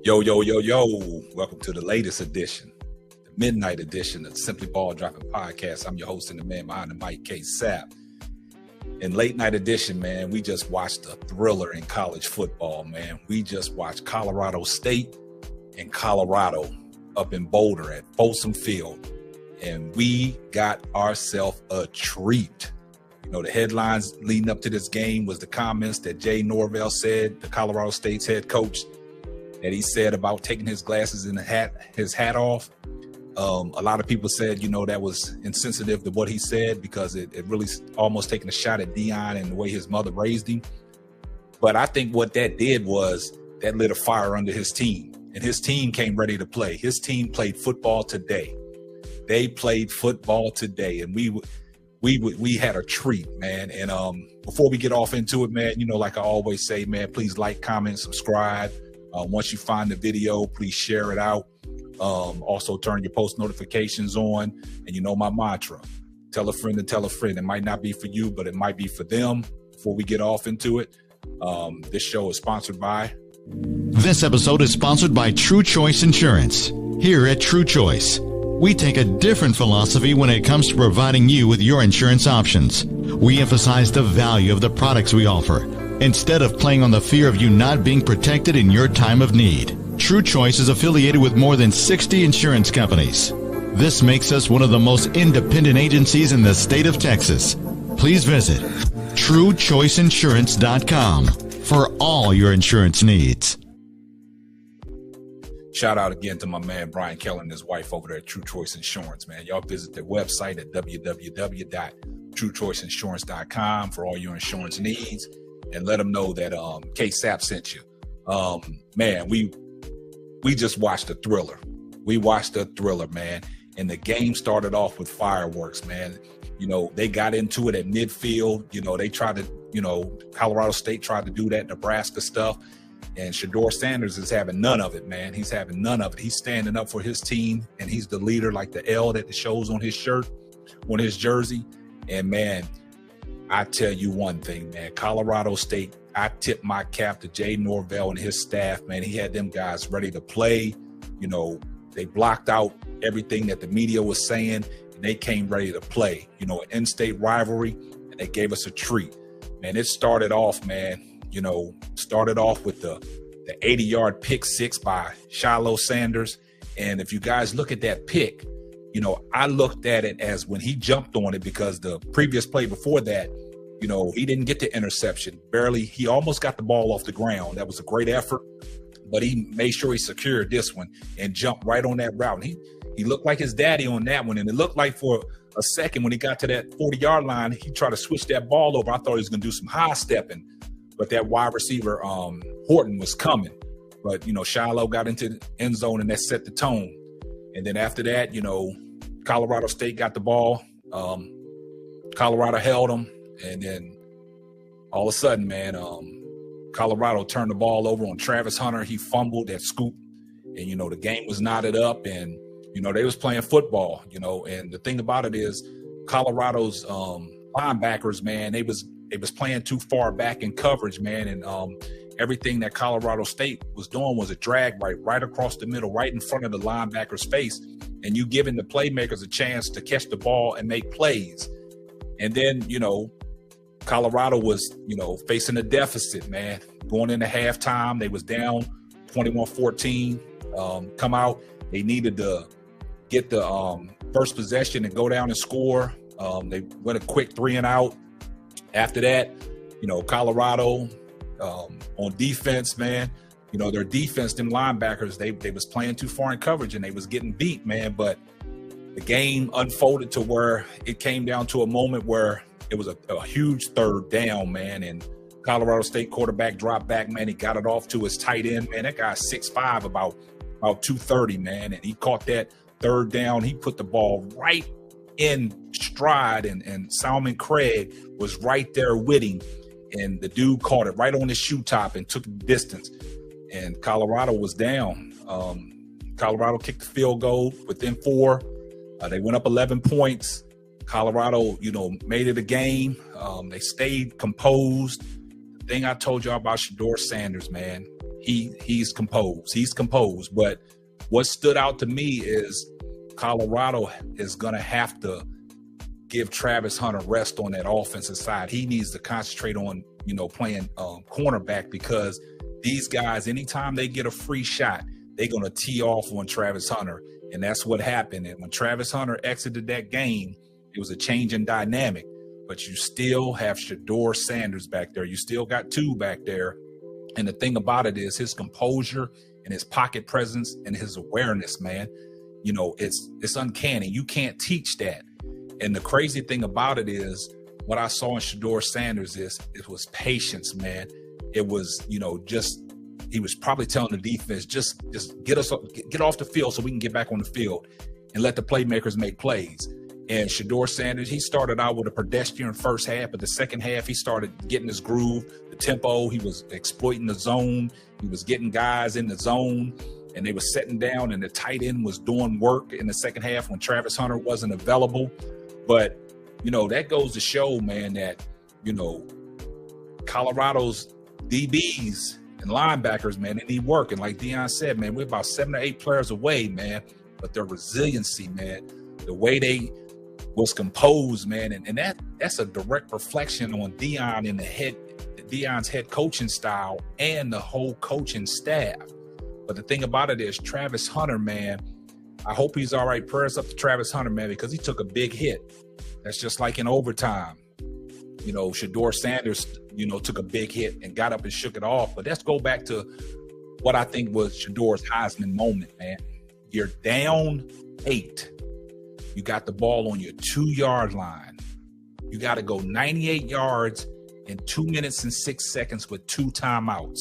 Yo, yo, yo, yo. Welcome to the latest edition, the midnight edition of Simply Ball Dropping Podcast. I'm your host and the man behind the mic, K. Sapp. In late night edition, man, we just watched a thriller in college football, man. We just watched Colorado State and Colorado up in Boulder at Folsom Field. And we got ourselves a treat. You know, the headlines leading up to this game was the comments that Jay Norvell said, the Colorado State's head coach, that he said about taking his glasses and his hat off. A lot of people said, you know, that was insensitive to what he said because it really almost taking a shot at Deion and the way his mother raised him. But I think what that did was that lit a fire under his team, and his team came ready to play. His team played football today. They played football today, and we had a treat, man. And before we get off into it, man, you know, like I always say, man, please like, comment, subscribe. Once you find the video, please share it out. Also turn your post notifications on. And you know my mantra, tell a friend to tell a friend. It might not be for you, but it might be for them. Before we get off into it, this show is sponsored by... This episode is sponsored by True Choice Insurance. Here at True Choice, we take a different philosophy when it comes to providing you with your insurance options. We emphasize the value of the products we offer, instead of playing on the fear of you not being protected in your time of need. True Choice is affiliated with more than 60 insurance companies. This makes us one of the most independent agencies in the state of Texas. Please visit TrueChoiceInsurance.com for all your insurance needs. Shout out again to my man Brian Keller and his wife over there at True Choice Insurance, man. Y'all visit their website at www.TrueChoiceInsurance.com for all your insurance needs. And let them know that K. Sapp sent you. Man, we just watched a thriller. We watched a thriller, man. And the game started off with fireworks, man. You know, they got into it at midfield. You know, they tried to, you know, Colorado State tried to do that Nebraska stuff. And Shedeur Sanders is having none of it, man. He's having none of it. He's standing up for his team, and he's the leader, like the L that shows on his shirt, on his jersey. And, man, I tell you one thing, man, Colorado State, I tip my cap to Jay Norvell and his staff, man. He had them guys ready to play. You know, they blocked out everything that the media was saying, and they came ready to play. You know, an in-state rivalry, and they gave us a treat. Man, it started off, man, you know, with the 80-yard pick six by Shedeur Sanders. And if you guys look at that pick, you know, I looked at it as when he jumped on it, because the previous play before that, you know, he didn't get the interception. Barely. He almost got the ball off the ground. That was a great effort, but he made sure he secured this one and jumped right on that route. And he looked like his daddy on that one. And it looked like for a second when he got to that 40-yard line, he tried to switch that ball over. I thought he was going to do some high stepping, but that wide receiver, Horton, was coming. But, you know, Shiloh got into the end zone, and that set the tone. And then after that, you know, Colorado State got the ball. Colorado held them. And then all of a sudden, man, Colorado turned the ball over on Travis Hunter. He fumbled that scoop. And, you know, the game was knotted up, and, you know, they was playing football, you know. And the thing about it is Colorado's linebackers, man, they was playing too far back in coverage, man. And everything that Colorado State was doing was a drag right across the middle, right in front of the linebacker's face. And you giving the playmakers a chance to catch the ball and make plays. And then, you know, Colorado was, you know, facing a deficit, man. Going into halftime, they was down 21-14. Come out, they needed to get the first possession and go down and score. They went a quick 3-and-out. After that, you know, Colorado on defense, man, you know, their defense, them linebackers, they was playing too far in coverage, and they was getting beat, man. But the game unfolded to where it came down to a moment where it was a huge third down, man. And Colorado State quarterback dropped back, man. He got it off to his tight end, man. That guy's 6'5", about 230, man. And he caught that third down. He put the ball right in stride, and Salmon Craig was right there with him. And the dude caught it right on his shoe top and took the distance. And Colorado was down. Colorado kicked the field goal within 4. They went up 11 points. Colorado, you know, made it a game. They stayed composed. The thing I told y'all about Shedeur Sanders, man, he's composed. He's composed. But what stood out to me is Colorado is going to have to give Travis Hunter rest on that offensive side. He needs to concentrate on, playing cornerback, because these guys, anytime they get a free shot, they're going to tee off on Travis Hunter. And that's what happened. And when Travis Hunter exited that game, it was a change in dynamic. But you still have Shedeur Sanders back there. You still got two back there. And the thing about it is his composure and his pocket presence and his awareness, man, it's uncanny. You can't teach that. And the crazy thing about it is what I saw in Shedeur Sanders is it was patience, man. It was, he was probably telling the defense, just get off the field so we can get back on the field and let the playmakers make plays. And Shedeur Sanders, he started out with a pedestrian first half, but the second half, he started getting his groove, the tempo. He was exploiting the zone. He was getting guys in the zone, and they were setting down, and the tight end was doing work in the second half when Travis Hunter wasn't available. But, that goes to show, man, that, Colorado's DBs and linebackers, man, they need work. And like Deion said, man, we're about 7 or 8 players away, man. But their resiliency, man, the way they was composed, man, and that's a direct reflection on Deion and Deion's head coaching style and the whole coaching staff. But the thing about it is Travis Hunter, man, I hope he's all right. Prayers up to Travis Hunter, man, because he took a big hit. That's just like in overtime. Shedeur Sanders, took a big hit and got up and shook it off. But let's go back to what I think was Shedeur's Heisman moment, man. You're down 8. You got the ball on your 2-yard line. You got to go 98 yards in 2 minutes and 6 seconds with 2 timeouts.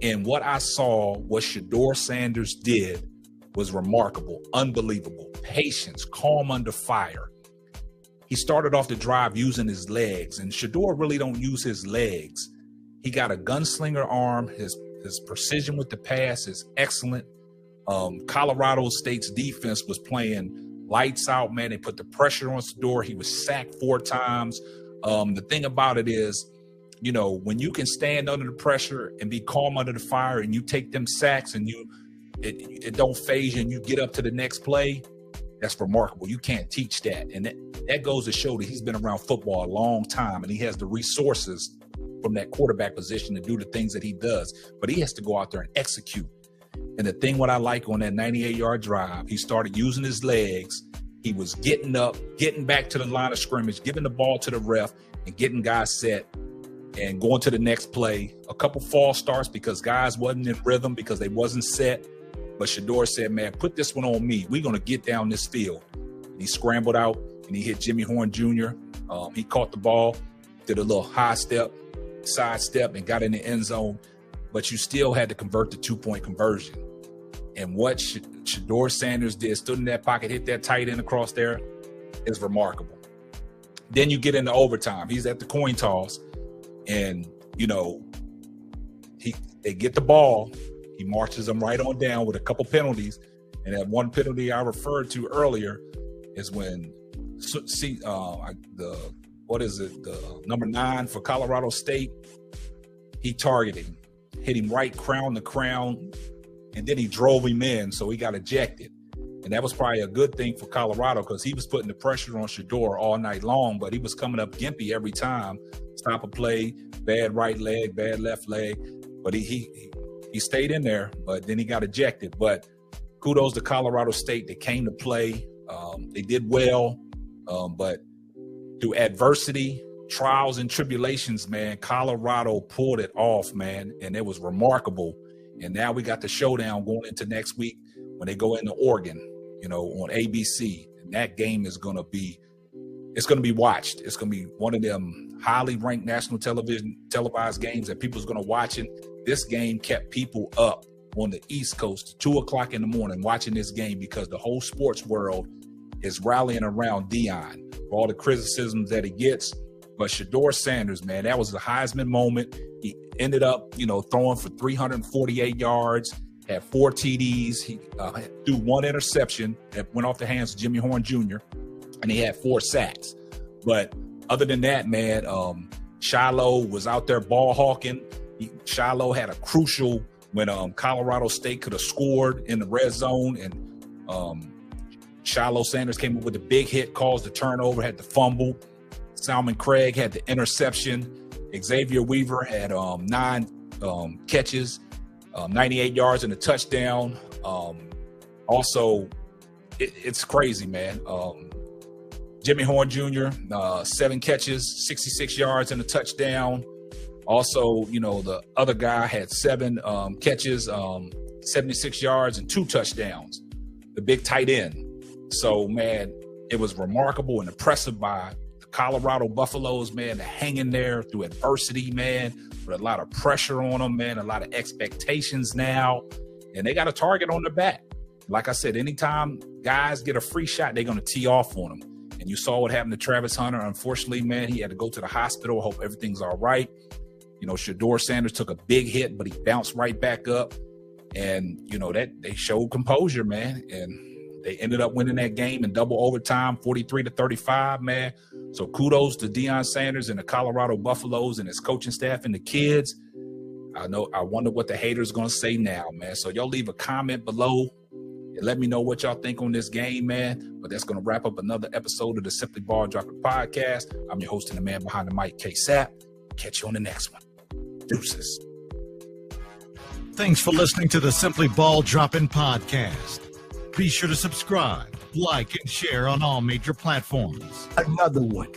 And what I saw, what Shedeur Sanders did was remarkable, unbelievable. Patience, calm under fire. He started off the drive using his legs, and Shedeur really don't use his legs. He got a gunslinger arm. His precision with the pass is excellent. Colorado State's defense was playing lights out, man. They put the pressure on Shedeur. He was sacked 4 times. The thing about it is, when you can stand under the pressure and be calm under the fire, and you take them sacks and it don't phase you, and you get up to the next play, that's remarkable. You can't teach that. And that goes to show that he's been around football a long time, and he has the resources from that quarterback position to do the things that he does. But he has to go out there and execute. And the thing what I like on that 98-yard drive, he started using his legs. He was getting up, getting back to the line of scrimmage, giving the ball to the ref, and getting guys set and going to the next play. A couple false starts because guys wasn't in rhythm because they wasn't set. But Shedeur said, man, put this one on me. We're going to get down this field. And he scrambled out, and he hit Jimmy Horn Jr. He caught the ball, did a little high step, side step, and got in the end zone. But you still had to convert the 2-point conversion. And what Shedeur Sanders did, stood in that pocket, hit that tight end across there, is remarkable. Then you get into overtime. He's at the coin toss, and, they get the ball. He marches them right on down with a couple penalties. And that one penalty I referred to earlier is when the number 9 for Colorado State, he targeted him, hit him right crown to crown, and then he drove him in, so he got ejected. And that was probably a good thing for Colorado because he was putting the pressure on Shedeur all night long, but he was coming up gimpy every time. Stop a play, bad right leg, bad left leg. But he stayed in there, but then he got ejected. But kudos to Colorado State. They came to play. They did well. But through adversity, trials and tribulations, man, Colorado pulled it off, man. And it was remarkable. And now we got the showdown going into next week when they go into Oregon, on ABC. And that game is going to be watched. It's going to be one of them highly ranked national televised games that people's going to watch it. This game kept people up on the East Coast 2:00 in the morning watching this game because the whole sports world is rallying around Deion for all the criticisms that he gets. But Shedeur Sanders, man, that was the Heisman moment. He ended up, throwing for 348 yards, had 4 TDs. He threw 1 interception that went off the hands of Jimmy Horn Jr., and he had 4 sacks. But other than that, man, Shiloh was out there ball hawking. Shiloh had a crucial when Colorado State could have scored in the red zone, and Shedeur Sanders came up with a big hit, caused the turnover, had the fumble. Salmon Craig had the interception. Xavier Weaver had 9 catches, 98 yards and a touchdown. Also, it's crazy, man. Jimmy Horn Jr., 7 catches, 66 yards and a touchdown. Also, the other guy had 7 catches, 76 yards and 2 touchdowns, the big tight end. So, man, it was remarkable and impressive by the Colorado Buffaloes, man, to hang in there through adversity, man, with a lot of pressure on them, man, a lot of expectations now. And they got a target on their back. Like I said, anytime guys get a free shot, they're going to tee off on them. And you saw what happened to Travis Hunter. Unfortunately, man, he had to go to the hospital. Hope everything's all right. Shedeur Sanders took a big hit, but he bounced right back up. And, that they showed composure, man. And they ended up winning that game in double overtime, 43-35, man. So kudos to Deion Sanders and the Colorado Buffaloes and his coaching staff and the kids. I wonder what the haters going to say now, man. So y'all leave a comment below and let me know what y'all think on this game, man. But that's going to wrap up another episode of the Simply Ball Dropping Podcast. I'm your host and the man behind the mic, K-Sap. Catch you on the next one. Deuces. Thanks for listening to the Simply Ball Dropping Podcast. Be sure to subscribe, like, and share on all major platforms. Another one.